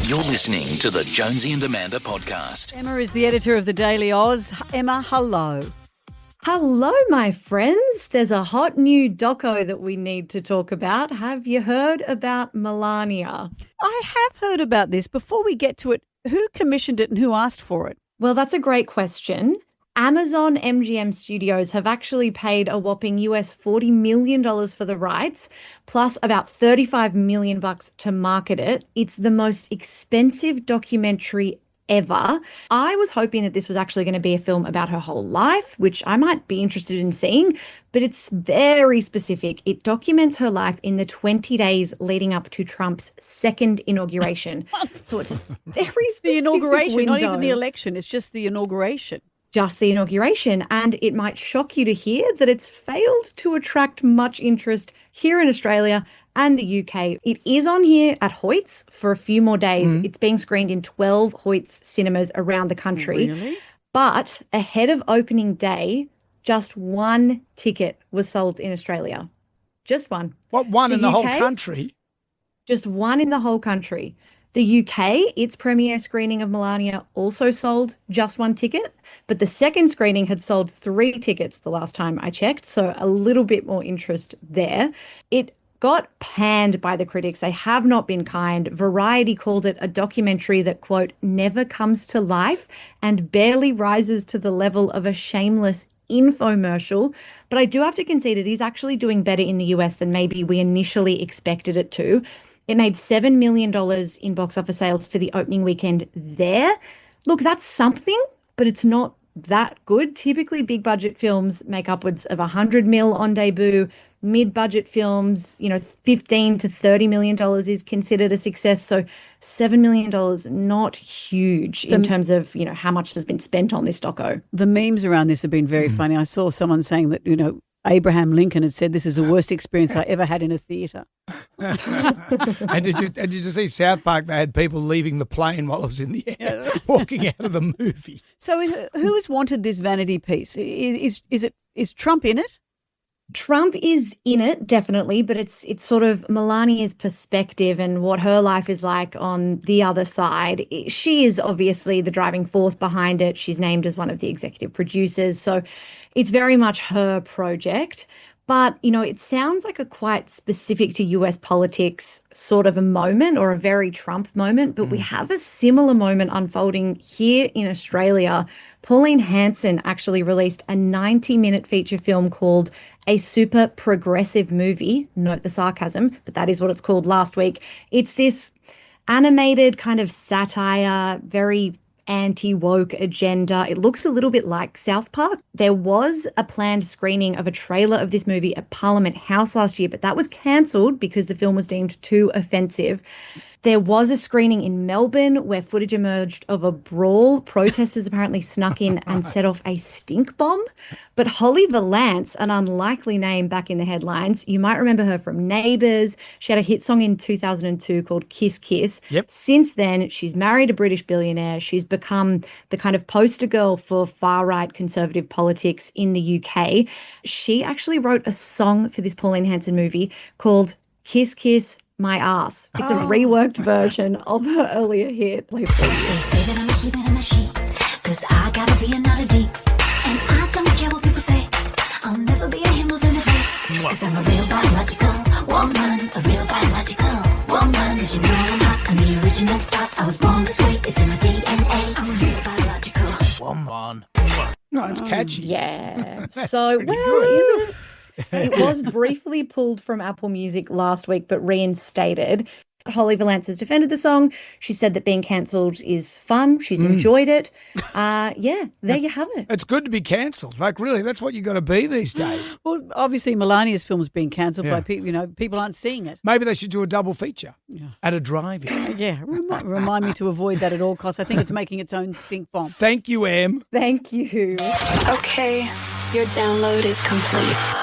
You're listening to the Jonesy and Amanda podcast. Emma is the editor of the Daily Oz. Emma, hello. Hello, my friends. There's a hot new doco that we need to talk about. Have you heard about Melania? I have heard about this. Before we get to it, who commissioned it and who asked for it? Well, that's a great question. Amazon MGM Studios have actually paid a whopping US $40 million for the rights, plus about $35 million to market it. It's the most expensive documentary ever. I was hoping that this was actually going to be a film about her whole life, which I might be interested in seeing, but it's very specific. It documents her life in the 20 days leading up to Trump's second inauguration. So it's a very specific The inauguration, window. not even the election. It's just the inauguration. Just the inauguration. And it might shock you to hear that it's failed to attract much interest here in Australia and the UK. It is on here at Hoyts for a few more days. It's being screened in 12 Hoyts cinemas around the country. Really? But ahead of opening day, just one ticket was sold in Australia. Just one. What, one in the whole UK? country? Just one in the whole country. The UK, its premiere screening of Melania also sold just one ticket, but the second screening had sold 3 tickets the last time I checked, so a little bit more interest there. It got panned by the critics. They have not been kind. Variety called it a documentary that, quote, never comes to life and barely rises to the level of a shameless infomercial. But I do have to concede it is actually doing better in the US than maybe we initially expected it to. It made $7 million in box office sales for the opening weekend there. Look, that's something, but it's not that good. Typically, big budget films make upwards of $100 million on debut. Mid-budget films, $15 to $30 million is considered a success. So $7 million, not huge in terms of, how much has been spent on this doco. The memes around this have been very funny. I saw someone saying that, Abraham Lincoln had said this is the worst experience I ever had in a theatre. And did you see South Park? They had people leaving the plane while it was in the air, walking out of the movie. So who has wanted this vanity piece? Is Trump in it? Trump is in it, definitely, but it's sort of Melania's perspective and what her life is like on the other side. She is obviously the driving force behind it. She's named as one of the executive producers. So it's very much her project. But, it sounds like a quite specific to US politics sort of a moment or a very Trump moment. But we have a similar moment unfolding here in Australia. Pauline Hanson actually released a 90-minute feature film called A Super Progressive Movie. Note the sarcasm, but that is what it's called last week. It's this animated kind of satire, very anti-woke agenda. It looks a little bit like South Park. There was a planned screening of a trailer of this movie at Parliament House last year, but that was cancelled because the film was deemed too offensive. There was a screening in Melbourne where footage emerged of a brawl. Protesters apparently snuck in and set off a stink bomb. But Holly Valance, an unlikely name back in the headlines, you might remember her from Neighbours. She had a hit song in 2002 called Kiss Kiss. Yep. Since then, she's married a British billionaire. She's become the kind of poster girl for far-right conservative politics in the UK. She actually wrote a song for this Pauline Hanson movie called Kiss Kiss My Ass. It's a reworked version of her earlier hit. Play for you. They say that I'm keeping in my sheet, 'cause I gotta be another D. And I don't care what people say, I'll never be a him of anything. 'Cause I'm a real biological woman, a real biological woman. 'Cause you know I'm the original thought. I was born this way, it's in my DNA. I'm a real biological Woman. No, it's catchy. Yeah. That's So, pretty well, good. it was briefly pulled from Apple Music last week, but reinstated. Holly Valance has defended the song. She said that being cancelled is fun. She's enjoyed it. There you have it. It's good to be cancelled. Like, really, that's what you got to be these days. Well, obviously Melania's film's been cancelled Yeah. by people, people aren't seeing it. Maybe they should do a double feature at a drive-in. Yeah, remind me to avoid that at all costs. I think it's making its own stink bomb. Thank you, Em. Thank you. Okay, your download is complete.